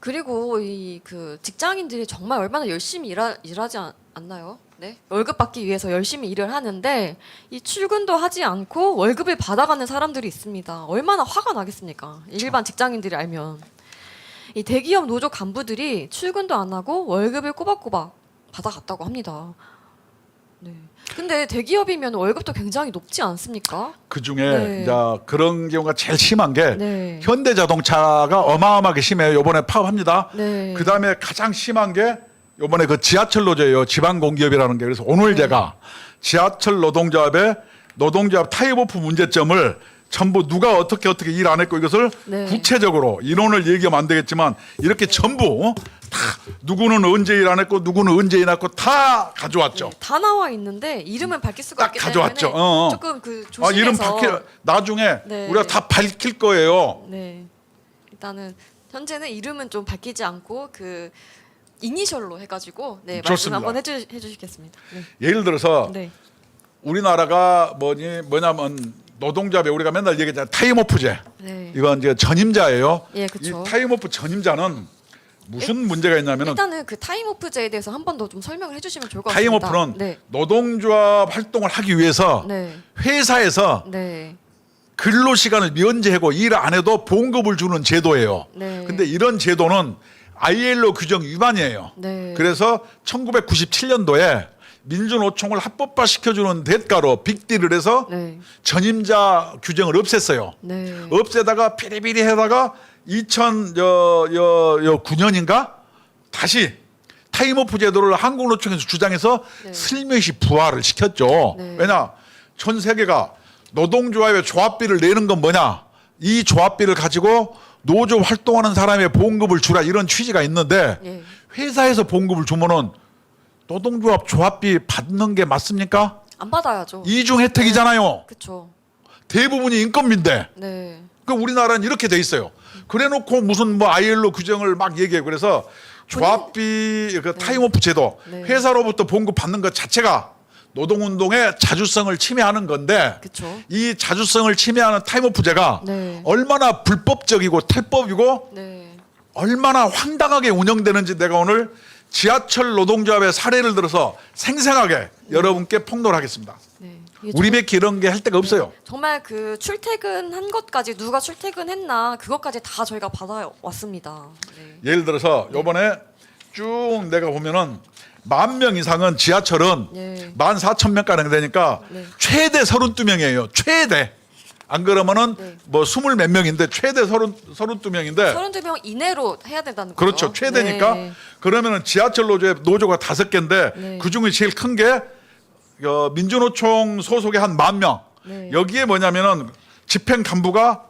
그리고 그 직장인들이 정말 얼마나 열심히 일하지 않나요? 네? 월급 받기 위해서 열심히 일을 하는데 이 출근도 하지 않고 월급을 받아가는 사람들이 있습니다. 얼마나 화가 나겠습니까? 일반 직장인들이 알면. 이 대기업 노조 간부들이 출근도 안 하고 월급을 꼬박꼬박 받아갔다고 합니다. 네. 근데 대기업이면 월급도 굉장히 높지 않습니까? 그 중에 네. 이제 그런 경우가 제일 심한 게 네. 현대자동차가 어마어마하게 심해요. 이번에 파업합니다. 네. 그 다음에 가장 심한 게 이번에 그 지하철 노조예요. 지방공기업이라는 게. 그래서 오늘 네. 제가 지하철 노동조합의 노동조합 타입오프 문제점을 전부 누가 어떻게 일 안 했고 이것을 네. 구체적으로 인원을 얘기하면 안 되겠지만 이렇게 전부 다 누구는 언제 일 안 했고 누구는 언제 일 안 했고 다 가져왔죠. 네, 다 나와 있는데 이름은 밝힐 수가 딱 없기 가져왔죠. 때문에 조금 그 조심해서 이름 밝힐 나중에 네. 우리가 다 밝힐 거예요. 네. 일단은 현재는 이름은 좀 밝히지 않고 그 이니셜로 해가지고 네 말씀 좋습니다. 한번 해주시겠습니다. 네. 예를 들어서 네. 우리나라가 뭐냐면 노동조합에 우리가 맨날 얘기하잖아요. 타임오프제. 네. 이건 이제 전임자예요. 예, 그쵸. 이 타임오프 전임자는 무슨 문제가 있냐면은 일단은 그 타임오프제에 대해서 한 번 더 좀 설명을 해주시면 좋을 것 같습니다. 타임오프는 네. 노동조합 활동을 하기 위해서 네. 회사에서 네. 근로 시간을 면제하고 일 안 해도 봉급을 주는 제도예요. 네. 근데 이런 제도는 ILO 규정 위반이에요. 네. 그래서 1997년도에 민주노총을 합법화 시켜주는 대가로 빅딜을 해서 네. 전임자 규정을 없앴어요. 네. 없애다가 피리피리 하다가 2009년인가 다시 타임오프 제도를 한국노총에서 주장해서 네. 슬며시 부활을 시켰죠. 네. 왜냐? 전 세계가 노동조합의 조합비를 내는 건 뭐냐? 이 조합비를 가지고 노조 활동하는 사람의 봉급을 주라 이런 취지가 있는데 예. 회사에서 봉급을 주면은 노동조합 조합비 받는 게 맞습니까? 안 받아야죠. 이중 혜택이잖아요. 그렇죠. 대부분이 인건비인데. 네. 그 우리나라는 이렇게 돼 있어요. 그래놓고 무슨 뭐 ILO 규정을 막 얘기해. 그래서 조합비 그 타임오프 제도 네. 회사로부터 봉급 받는 것 자체가 노동운동의 자주성을 침해하는 건데 그쵸. 이 자주성을 침해하는 타임오프제가 네. 얼마나 불법적이고 탈법이고 네. 얼마나 황당하게 운영되는지 내가 오늘 지하철 노동조합의 사례를 들어서 생생하게 여러분께 폭로하겠습니다. 네. 우리 백 이런 게 할 데가 없어요. 정말 그 출퇴근한 것까지 누가 출퇴근했나 그것까지 다 저희가 받아왔습니다. 네. 예를 들어서 요번에 쭉 내가 보면은 10,000명 이상은 지하철은 네. 14,000명가량 되니까 네. 최대 32명이에요. 최대. 안 그러면은 네. 뭐 20 몇 명인데 최대 32명인데 32명 이내로 해야 된다는 거죠. 그렇죠. 최대니까 네. 그러면은 지하철 노조가 5개인데 네. 그중에 제일 큰 게 민주노총 소속의 한 10,000명. 네. 여기에 뭐냐면은 집행 간부가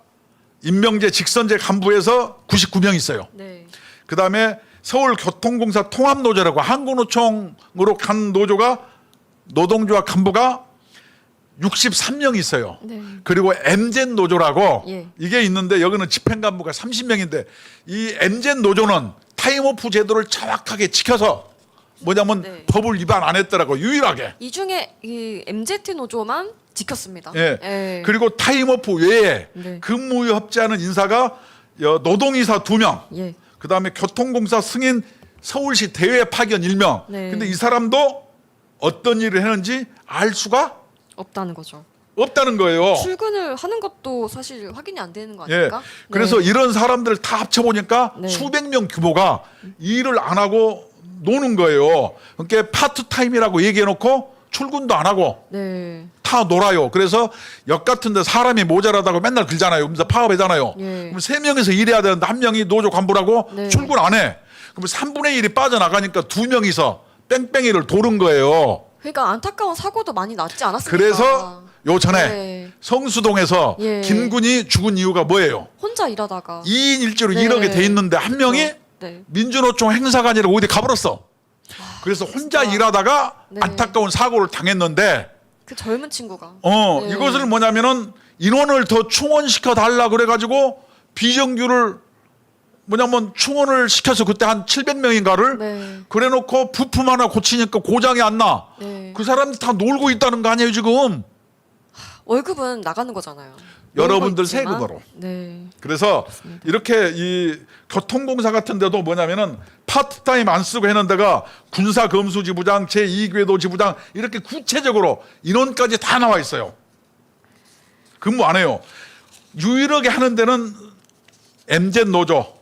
임명제 직선제 간부에서 99명 있어요. 네. 그다음에 서울교통공사 통합노조라고 한국노총으로 간 노조가 노동조합 간부가 63명 있어요. 네. 그리고 MZ 노조라고 예. 이게 있는데 여기는 집행 간부가 30명인데 이 MZ 노조는 타임오프 제도를 정확하게 지켜서 뭐냐면 네. 법을 위반 안 했더라고 유일하게. 이 중에 이 MZ 노조만 지켰습니다. 예. 예. 그리고 타임오프 외에 네. 근무 협조하는 인사가 노동이사 2명. 예. 그다음에 교통공사 승인 서울시 대외 파견 1명. 네. 근데 이 사람도 어떤 일을 했는지 알 수가 없다는 거죠. 없다는 거예요. 출근을 하는 것도 사실 확인이 안 되는 거 예. 아닙니까? 그래서 네. 이런 사람들을 다 합쳐 보니까 네. 수백 명 규모가 일을 안 하고 노는 거예요. 그러니까 파트타임이라고 얘기해 놓고 출근도 안 하고 네. 다 놀아요. 그래서 역 같은 데 사람이 모자라다고 맨날 들잖아요. 그러면서 파업하잖아요. 예. 그럼 3명에서 일해야 되는데 1명이 노조 간부라고 네. 출근 안 해. 그럼 3분의 1이 빠져나가니까 2명이서 뺑뺑이를 도는 거예요. 그러니까 안타까운 사고도 많이 났지 않았습니까? 그래서 요 전에 네. 성수동에서 예. 김군이 죽은 이유가 뭐예요? 혼자 일하다가 2인 1조로 네. 일하게 돼 있는데 한 명이 네. 민주노총 행사가 아니라 어디 가버렸어. 그래서 혼자 진짜. 일하다가 네. 안타까운 사고를 당했는데 그 젊은 친구가 네. 이것을 뭐냐면은 인원을 더 충원시켜 달라 그래가지고 비정규를 뭐냐면 충원을 시켜서 그때 한 700명인가를 네. 그래놓고 부품 하나 고치니까 고장이 안 나. 네. 그 사람들 다 놀고 있다는 거 아니에요 지금. 월급은 나가는 거잖아요. 여러분들 있지만, 세금으로. 네. 그래서 그렇습니다. 이렇게 이 교통공사 같은 데도 뭐냐면은 파트타임 안 쓰고 했는 데가 군사검수지부장, 제2궤도지부장 이렇게 구체적으로 인원까지 다 나와 있어요. 근무 안 해요. 유일하게 하는 데는 MZ 노조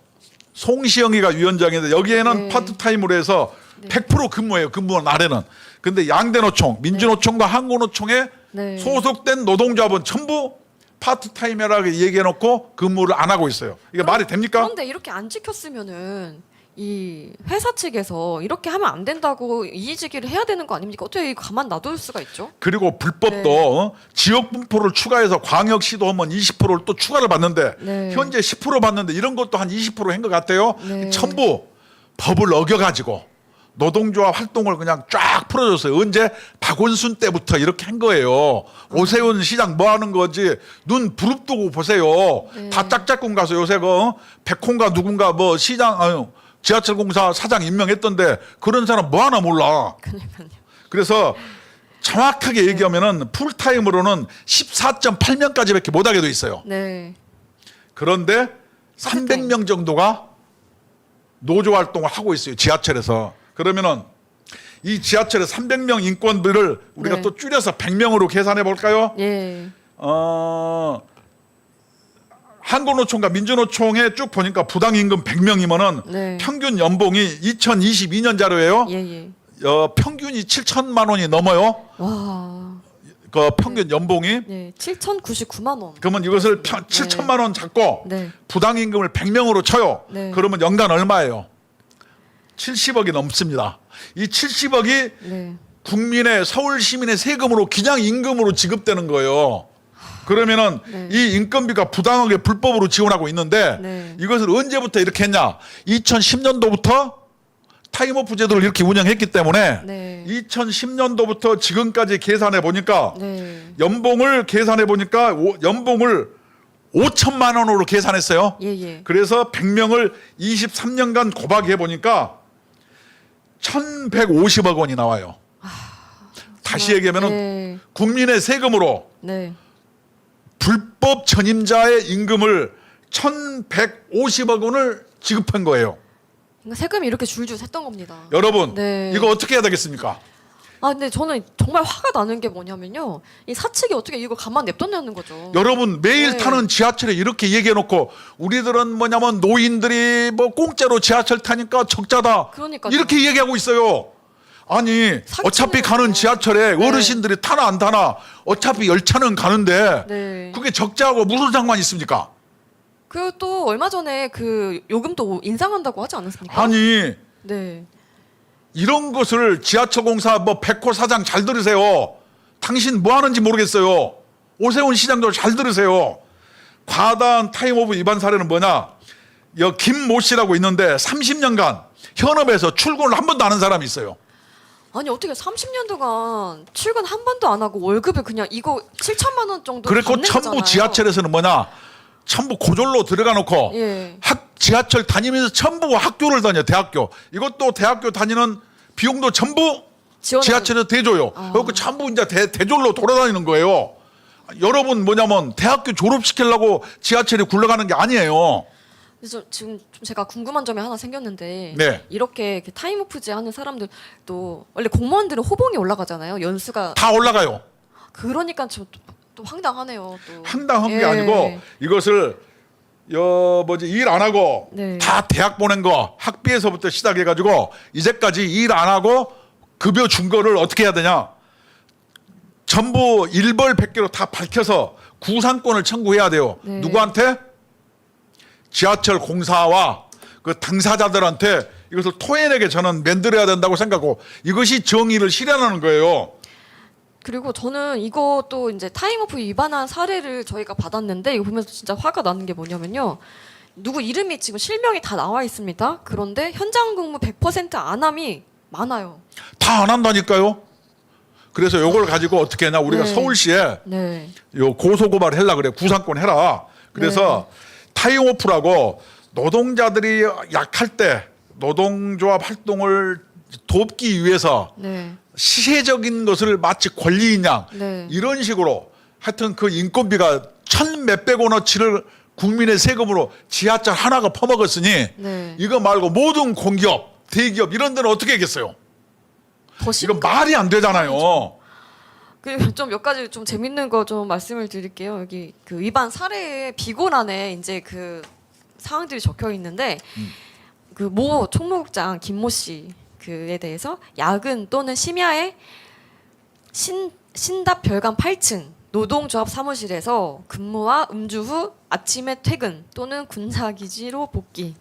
송시영이가 위원장인데 여기에는 네. 파트타임으로 해서 네. 100% 근무해요. 근무 날에는. 근데 양대노총, 민주노총과 한국노총에 네. 소속된 노동조합은 전부 파트타임이라고 얘기해놓고 근무를 안 하고 있어요. 이게 말이 됩니까? 그런데 이렇게 안 지켰으면은 이 회사 측에서 이렇게 하면 안 된다고 이의제기를 해야 되는 거 아닙니까? 어떻게 이거 가만 놔둘 수가 있죠? 그리고 불법도 네. 지역 분포를 추가해서 광역시도 하면 20%를 또 추가를 받는데 네. 현재 10% 받는데 이런 것도 한 20%한 것 같아요. 네. 전부 법을 어겨가지고 노동조합 활동을 그냥 쫙 풀어줬어요. 언제 박원순 때부터 이렇게 한 거예요. 오세훈 시장 뭐 하는 거지? 눈 부릅뜨고 보세요. 네. 다 짝짝꿍 가서 요새 그 백홍가 누군가 뭐 시장 지하철공사 사장 임명했던데 그런 사람 뭐 하나 몰라. 그러니까요. 그래서 정확하게 얘기하면은 풀타임으로는 14.8명까지밖에 못 하게 돼 있어요. 네. 그런데 300명 정도가 노조 활동을 하고 있어요. 지하철에서. 그러면은 이 지하철의 300명 인건비를 우리가 네. 또 줄여서 100명으로 계산해 볼까요? 예. 한국노총과 민주노총에 쭉 보니까 부당임금 100명이면은 네. 평균 연봉이 2022년 자료예요. 예, 예. 평균이 7천만 원이 넘어요. 와. 그 평균 연봉이. 네. 7,099만 원. 그러면 이것을 7천만 원 잡고 네. 부당임금을 100명으로 쳐요. 네. 그러면 연간 얼마예요? 70억이 넘습니다. 이 70억이 네. 국민의 서울 시민의 세금으로 그냥 임금으로 지급되는 거예요. 그러면은 네. 이 인건비가 부당하게 불법으로 지원하고 있는데 네. 이것을 언제부터 이렇게 했냐? 2010년도부터 타임오프 제도를 이렇게 운영했기 때문에 네. 2010년도부터 지금까지 계산해 보니까 네. 연봉을 계산해 보니까 연봉을 5천만 원으로 계산했어요. 예, 예. 그래서 100명을 23년간 곱하기 해보니까 1,150억 원이 나와요. 다시 얘기하면 네. 국민의 세금으로 네. 불법 전임자의 임금을 1,150억 원을 지급한 거예요. 그러니까 세금이 이렇게 줄줄 샜던 겁니다. 여러분, 네. 이거 어떻게 해야 되겠습니까? 아, 근데 저는 정말 화가 나는 게 뭐냐면요. 이 사측이 어떻게 이거 가만 냅뒀냐는 거죠. 여러분 매일 네. 타는 지하철에 이렇게 얘기해놓고 우리들은 뭐냐면 노인들이 뭐 공짜로 지하철 타니까 적자다. 그러니까요. 이렇게 얘기하고 있어요. 아니 어차피 가는 지하철에 네. 어르신들이 타나 안 타나 어차피 열차는 가는데 네. 그게 적자하고 무슨 상관이 있습니까? 그리고 또 얼마 전에 그 요금도 인상한다고 하지 않았습니까? 아니 네. 이런 것을 지하철공사 뭐 백호 사장 잘 들으세요. 당신 뭐 하는지 모르겠어요. 오세훈 시장도 잘 들으세요. 과다한 타임오프 위반 사례는 뭐냐? 김모 씨라고 있는데 30년간 현업에서 출근을 한 번도 안 한 사람이 있어요. 아니 어떻게 30년 동안 출근 한 번도 안 하고 월급을 그냥 이거 7천만 원 정도 그리고 받는 전부 거잖아요. 지하철에서는 뭐냐? 전부 고졸로 들어가 놓고 예. 지하철 다니면서 전부 학교를 다녀. 대학교. 이것도 대학교 다니는 비용도 전부 지원하는- 지하철에서 대줘요. 그리고 전부 이제 대졸로 돌아다니는 거예요. 여러분 뭐냐면 대학교 졸업시키려고 지하철이 굴러가는 게 아니에요. 그래서 지금 좀 제가 궁금한 점이 하나 생겼는데 네. 이렇게 타임오프제 하는 사람들도 원래 공무원들은 호봉이 올라가잖아요. 연수가 다 올라가요. 그러니까 또 황당하네요. 또 황당한 게 예. 아니고 이것을 일 안 하고 네. 다 대학 보낸 거 학비에서부터 시작해가지고 이제까지 일 안 하고 급여 준 거를 어떻게 해야 되냐? 전부 일벌백계로 다 밝혀서 구상권을 청구해야 돼요. 네. 누구한테? 지하철 공사와 그 당사자들한테 이것을 토해내게 저는 만들어야 된다고 생각하고 이것이 정의를 실현하는 거예요. 그리고 저는 이것도 이제 타임오프 위반한 사례를 저희가 받았는데 이거 보면서 진짜 화가 나는 게 뭐냐면요. 누구 이름이 지금 실명이 다 나와 있습니다. 그런데 현장 근무 100% 안함이 많아요. 다 안 한다니까요. 그래서 요걸 가지고 어떻게 하냐? 우리가 네. 서울시에 네. 요 고소고발을 하려고 그래. 구상권 해라. 그래서 타임오프라고 노동자들이 약할 때 노동조합 활동을 돕기 위해서 네. 시혜적인 것을 마치 권리인 양 네. 이런 식으로 하여튼 그 인건비가 천 몇백 원어치를 국민의 세금으로 지하철 하나가 퍼먹었으니 네. 이거 말고 모든 공기업, 대기업 이런 데는 어떻게 하겠어요? 더 이거 말이 안 되잖아요. 그리고 좀 몇 가지 좀 재밌는 거 좀 말씀을 드릴게요. 여기 그 위반 사례의 비고란에 이제 그 사항들이 적혀 있는데 그 모 총무국장 김모 씨 그에 대해서 야근 또는 심야에 신답 별관 8층 노동조합 사무실에서 근무와 음주 후 아침에 퇴근 또는 군사기지로 복귀.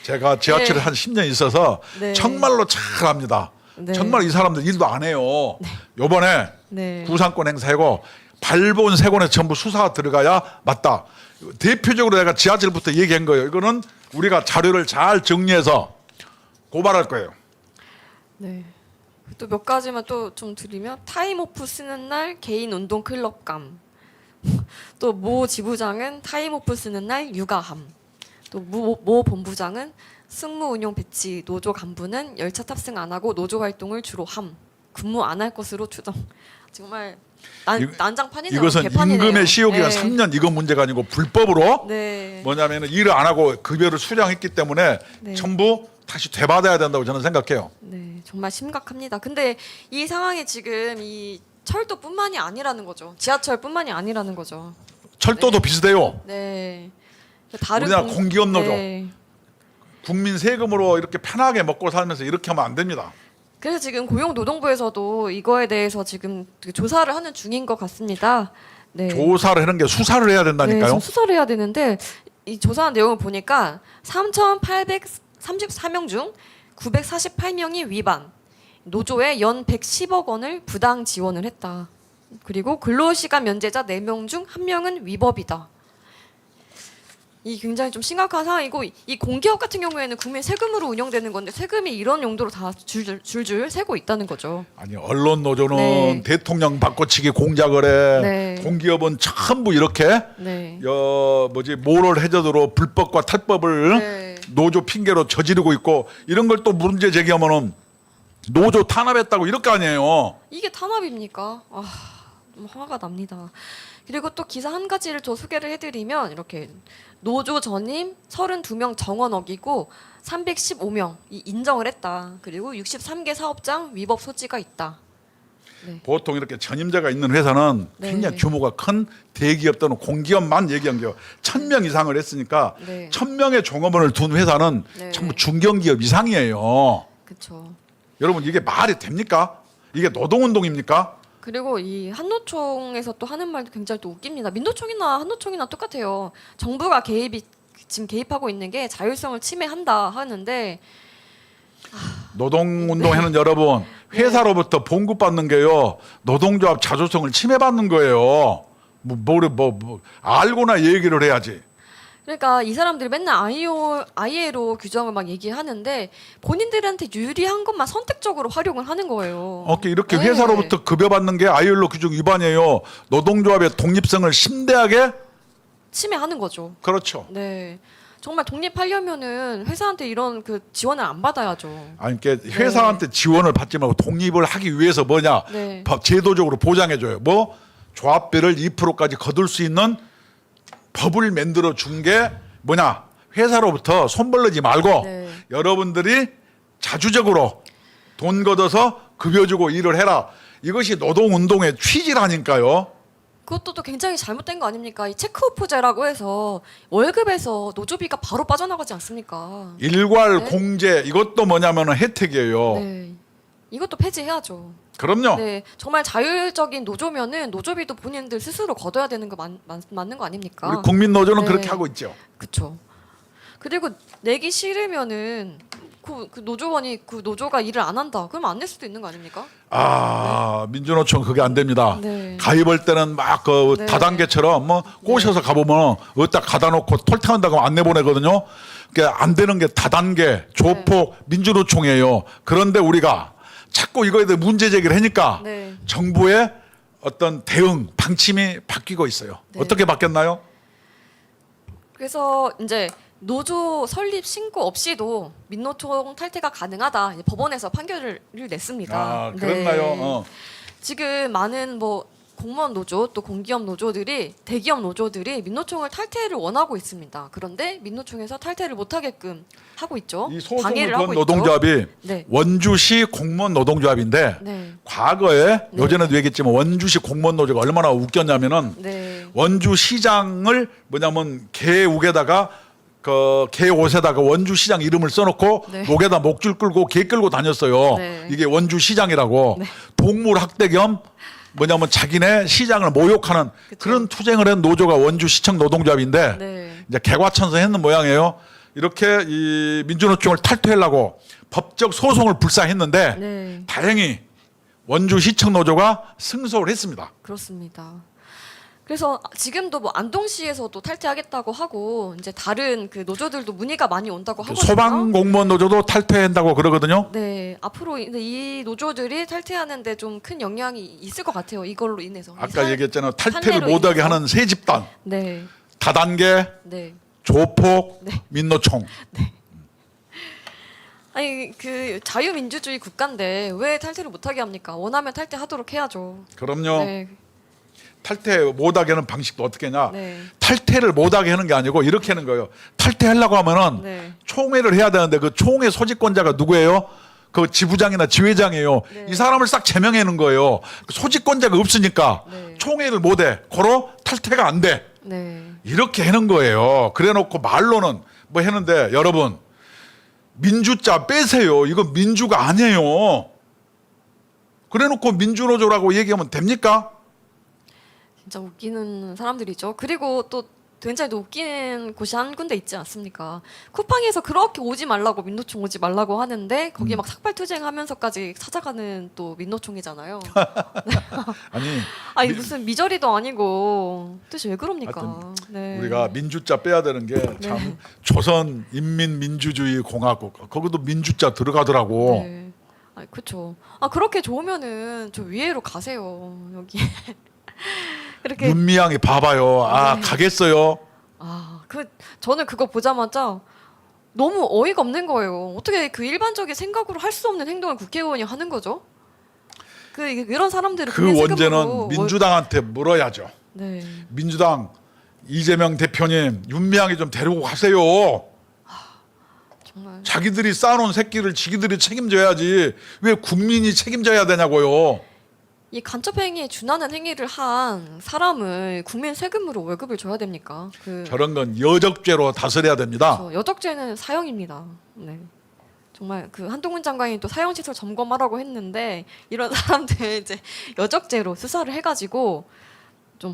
제가 지하철에 네. 한 10년 있어서 네. 정말로 잘 압니다. 네. 정말 이 사람들 일도 안 해요. 요번에 네. 구상권 행사하고 발본 세권에 전부 수사가 들어가야 맞다. 대표적으로 내가 지하철부터 얘기한 거예요. 이거는 우리가 자료를 잘 정리해서 고발할 거예요. 네. 또 몇 가지만 또 좀 드리면 타임오프 쓰는 날 개인 운동 클럽감. 또 모 지부장은 타임오프 쓰는 날 육아함. 또 모 본부장은 승무 운용 배치 노조 간부는 열차 탑승 안 하고 노조 활동을 주로 함. 근무 안 할 것으로 추정. 정말 난장판이네요. 이것은 개판이네요. 임금의 시효기간 네. 3년 이건 문제가 아니고 불법으로 네. 뭐냐면 일을 안 하고 급여를 수령했기 때문에 네. 전부 다시 되받아야 된다고 저는 생각해요. 네, 정말 심각합니다. 근데 이 상황이 지금 이 철도뿐만이 아니라는 거죠. 지하철뿐만이 아니라는 거죠. 철도도 비슷해요. 네. 우리나라 공기업 노조. 네. 국민 세금으로 이렇게 편하게 먹고 살면서 이렇게 하면 안 됩니다. 그래서 지금 고용노동부에서도 이거에 대해서 지금 조사를 하는 중인 것 같습니다. 네. 조사를 하는 게 수사를 해야 네, 된다니까요. 지금 수사를 해야 되는데 이 조사한 내용을 보니까 3,834명 중 948명이 위반, 노조에 연 110억 원을 부당 지원을 했다. 그리고 근로시간 면제자 4명 중 1명은 위법이다. 이 굉장히 좀 심각한 상황이고 이 공기업 같은 경우에는 국민 세금으로 운영되는 건데 세금이 이런 용도로 다 줄줄 새고 있다는 거죠. 아니 언론 노조는 네. 대통령 바꿔치기 공작을 해. 네. 공기업은 전부 이렇게 네. 모럴 해저드로 불법과 탈법을 네. 노조 핑계로 저지르고 있고 이런 걸 또 문제 제기하면은 노조 탄압했다고 이럴 거 아니에요. 이게 탄압입니까? 너무 화가 납니다. 그리고 또 기사 한 가지를 더 소개를 해드리면 이렇게 노조 전임 32명 정원 어기고 315명 인정을 했다. 그리고 63개 사업장 위법 소지가 있다. 네. 보통 이렇게 전임자가 있는 회사는 네. 굉장히 규모가 큰 대기업 또는 공기업만 얘기한 게 1,000명 이상을 했으니까 네. 1,000명의 종업원을 둔 회사는 네. 전부 중견기업 이상이에요. 그렇죠. 여러분 이게 말이 됩니까? 이게 노동운동입니까? 그리고 이 한노총에서 또 하는 말도 굉장히 또 웃깁니다. 민노총이나 한노총이나 똑같아요. 정부가 지금 개입하고 있는 게 자율성을 침해한다 하는데 노동운동하는 여러분 회사로부터 봉급받는 게요 노동조합 자주성을 침해받는 거예요. 알고나 얘기를 해야지. 그러니까 이 사람들이 맨날 ILO 규정을 막 얘기하는데 본인들한테 유리한 것만 선택적으로 활용을 하는 거예요. 이렇게 네. 회사로부터 급여받는 게 아이엘오 규정 위반이에요. 노동조합의 독립성을 심대하게 침해하는 거죠. 그렇죠. 네. 정말 독립하려면은 회사한테 이런 그 지원을 안 받아야죠. 아니 그러니까 회사한테 지원을 받지 말고 독립을 하기 위해서 뭐냐 네. 제도적으로 보장해줘요. 조합비를 2%까지 거둘 수 있는 법을 만들어 준 게 뭐냐 회사로부터 손 벌리지 말고 네. 여러분들이 자주적으로 돈 걷어서 급여 주고 일을 해라. 이것이 노동운동의 취지라니까요. 그것도 또 굉장히 잘못된 거 아닙니까? 이 체크오프제라고 해서 월급에서 노조비가 바로 빠져나가지 않습니까? 일괄 네. 공제 이것도 뭐냐면 혜택이에요. 네. 이것도 폐지해야죠. 그럼요. 네, 정말 자율적인 노조면은 노조비도 본인들 스스로 걷어야 되는 거 맞는 거 아닙니까? 우리 국민노조는 네. 그렇게 하고 있죠. 그렇죠. 그리고 내기 싫으면은 그 노조원이 그 노조가 일을 안 한다. 그러면 안 낼 수도 있는 거 아닙니까? 민주노총 그게 안 됩니다. 네. 가입할 때는 막 그 네. 다단계처럼 꼬셔서 가보면 어디다 가다 놓고 털타한다고 안 내보내거든요. 그러니까 안 되는 게 다단계, 조폭, 민주노총이에요. 그런데 우리가 자꾸 이거에 대해 문제 제기를 하니까 네. 정부의 어떤 대응 방침이 바뀌고 있어요. 네. 어떻게 바뀌었나요? 그래서 이제 노조 설립 신고 없이도 민노총 탈퇴가 가능하다. 이제 법원에서 판결을 냈습니다. 그랬나요? 네. 지금 많은 공무원 노조 또 공기업 노조들이 대기업 노조들이 민노총을 탈퇴를 원하고 있습니다. 그런데 민노총에서 탈퇴를 못하게끔 하고 있죠. 이 소송을 방해를 건 하고 노동조합이 있죠. 네. 원주시 공무원 노동조합인데 네. 과거에 네. 요전에도 얘기했지만 원주시 공무원 노조가 얼마나 웃겼냐면은 네. 원주시장을 뭐냐면 개 욱에다가 그 개 옷에다가 원주시장 이름을 써놓고 네. 목에다 목줄 끌고 개 끌고 다녔어요. 네. 이게 원주시장이라고 네. 동물 학대 겸 뭐냐면 자기네 시장을 모욕하는 그쵸. 그런 투쟁을 한 노조가 원주시청 노동조합인데 네. 이제 개과천선했는 모양이에요. 이렇게 이 민주노총을 탈퇴하려고 법적 소송을 불사했는데 네. 다행히 원주시청 노조가 승소를 했습니다. 그렇습니다. 그래서 지금도 뭐 안동시에서도 탈퇴하겠다고 하고 이제 다른 그 노조들도 문의가 많이 온다고 하거든요. 소방공무원 노조도 탈퇴한다고 그러거든요. 네, 앞으로 근데 이 노조들이 탈퇴하는데 좀 큰 영향이 있을 것 같아요. 이걸로 인해서. 아까 얘기했잖아요. 탈퇴를 판례로 못하게 인해서. 하는 세 집단. 네, 다단계, 네. 조폭, 네. 민노총. 아니 그 자유민주주의 국가인데 왜 탈퇴를 못하게 합니까? 원하면 탈퇴하도록 해야죠. 그럼요. 네, 탈퇴 못하게 하는 방식도 어떻게 하냐. 네, 탈퇴를 못하게 하는 게 아니고 이렇게 하는 거예요. 탈퇴하려고 하면은 네. 총회를 해야 되는데 그 총회 소집권자가 누구예요? 그 지부장이나 지회장이에요. 네. 이 사람을 싹 제명해 놓은 거예요. 그 소집권자가 없으니까 네. 총회를 못해. 고로 탈퇴가 안 돼. 네. 이렇게 해놓은 거예요. 그래놓고 말로는 뭐 했는데 여러분 민주자 빼세요. 이거 민주가 아니에요. 그래놓고 민주노조라고 얘기하면 됩니까? 진짜 웃기는 사람들이죠. 그리고 또 굉장히 또 웃기는 곳이 한 군데 있지 않습니까? 쿠팡에서 그렇게 오지 말라고 민노총 오지 말라고 하는데 거기 막 삭발투쟁하면서까지 찾아가는 또 민노총이잖아요. 아니 아니 무슨 미저리도 아니고 도대체 왜 그럽니까? 하여튼 네. 우리가 민주자 빼야 되는 게 참 네. 조선인민민주주의공화국 거기도 민주자 들어가더라고. 네. 아, 그렇죠. 아 그렇게 좋으면은 저 위에로 가세요. 여기 이렇게 윤미향이 봐봐요. 아 네. 가겠어요. 저는 그거 보자마자 너무 어이가 없는 거예요. 어떻게 그 일반적인 생각으로 할 수 없는 행동을 국회의원이 하는 거죠? 이런 사람들을 그 국민 원죄는 세금으로 민주당한테 물어야죠. 네. 민주당 이재명 대표님 윤미향이 좀 데리고 가세요. 정말 자기들이 쌓아놓은 새끼를 지기들이 책임져야지 왜 국민이 책임져야 되냐고요. 이 간첩 행위에 준하는 행위를 한 사람을 국민 세금으로 월급을 줘야 됩니까? 저런 건 여적죄로 다스려야 됩니다. 여적죄는 사형입니다. 네. 정말 그 한동훈 장관이 또 사형시설 점검하라고 했는데 이런 사람들 이제 여적죄로 수사를 해가지고 좀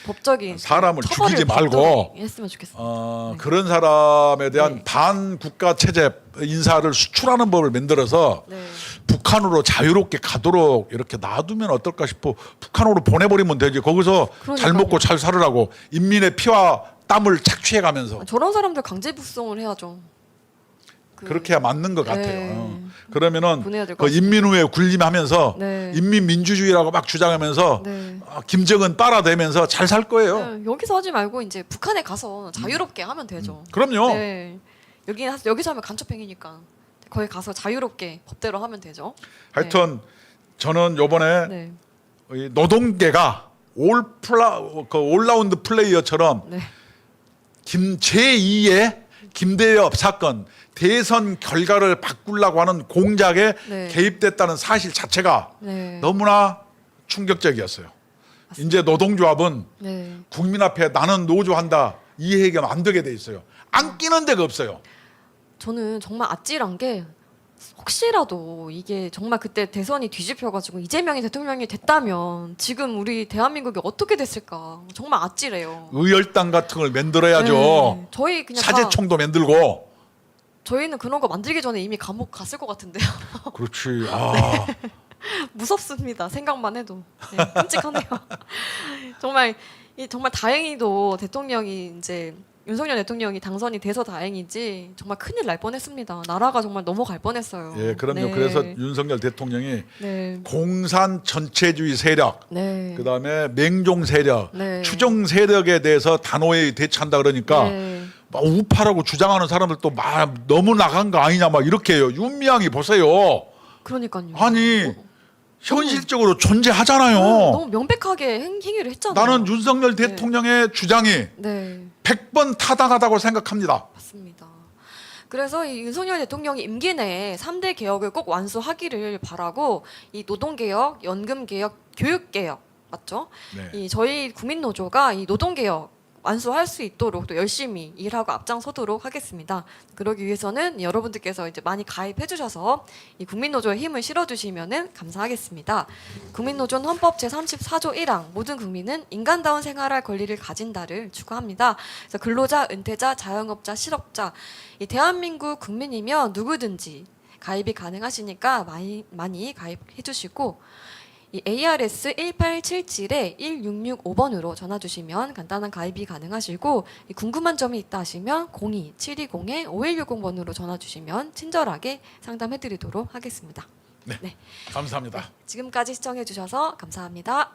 법적인 사람을 처벌을 죽이지 말고 법적인 했으면 좋겠습니다. 어, 그런 사람에 대한 네. 반국가 체제 인사를 수출하는 법을 만들어서 네. 북한으로 자유롭게 가도록 이렇게 놔두면 어떨까 싶어. 북한으로 보내버리면 되지. 거기서 잘 그러니까요. 먹고 잘 살으라고 인민의 피와 땀을 착취해가면서 저런 사람들 강제 북송을 해야죠. 그렇게 해야 맞는 것 같아요. 네. 그러면은 보내야 될것 그 인민후에 군림하면서 네. 인민민주주의라고 막 주장하면서 네. 김정은 빨아대면서 잘 살 거예요. 네, 여기서 하지 말고 이제 북한에 가서 자유롭게 하면 되죠. 그럼요. 네. 여기서 하면 간첩행위니까 거기 가서 자유롭게 법대로 하면 되죠. 하여튼 저는 요번에 네. 이 노동계가 올라운드 플레이어처럼 네. 제2의 김대엽 사건 대선 결과를 바꾸려고 하는 공작에 네. 개입됐다는 사실 자체가 네. 너무나 충격적이었어요. 이제 노동조합은 네. 국민 앞에 나는 노조한다 이 얘기가 안 되게 돼 있어요. 안 끼는 데가 없어요. 저는 정말 아찔한 게 혹시라도 이게 정말 그때 대선이 뒤집혀가지고 이재명이 대통령이 됐다면 지금 우리 대한민국이 어떻게 됐을까 정말 아찔해요. 의열당 같은 걸 만들어야죠. 네. 저희 그냥 사제총도 만들고. 저희는 그런 거 만들기 전에 이미 감옥 갔을 것 같은데요. 그렇지. 아. 무섭습니다. 생각만 해도 네, 끔찍하네요. 정말 다행히도 대통령이 이제 윤석열 대통령이 당선이 돼서 다행이지 정말 큰일 날 뻔했습니다. 나라가 정말 넘어갈 뻔했어요. 예, 그럼요. 네. 그래서 윤석열 대통령이 네. 공산 전체주의 세력, 네. 그다음에 맹종 세력, 네. 추종 세력에 대해서 단호히 대처한다 그러니까 네. 막 우파라고 주장하는 사람들도 막 너무 나간 거 아니냐 막 이렇게 해요. 윤미향이 보세요. 그러니까요. 아니 현실적으로 존재하잖아요. 너무 명백하게 행위를 했잖아요. 나는 윤석열 네. 대통령의 주장이 네. 100번 타당하다고 생각합니다. 맞습니다. 그래서 이 윤석열 대통령이 임기 내에 3대 개혁을 꼭 완수하기를 바라고 이 노동개혁, 연금개혁, 교육개혁 맞죠? 네. 이 저희 국민노조가 이 노동개혁 완수할 수 있도록 또 열심히 일하고 앞장서도록 하겠습니다. 그러기 위해서는 여러분들께서 이제 많이 가입해 주셔서 이 국민노조에 힘을 실어 주시면은 감사하겠습니다. 국민노조는 헌법 제34조 1항 모든 국민은 인간다운 생활할 권리를 가진다를 추구합니다. 그래서 근로자, 은퇴자, 자영업자, 실업자 이 대한민국 국민이면 누구든지 가입이 가능하시니까 많이 가입해 주시고 이 ARS 1877에 1665번으로 전화 주시면 간단한 가입이 가능하시고 궁금한 점이 있다 하시면 02-720-5160번으로 전화 주시면 친절하게 상담해 드리도록 하겠습니다. 네. 감사합니다. 지금까지 시청해 주셔서 감사합니다.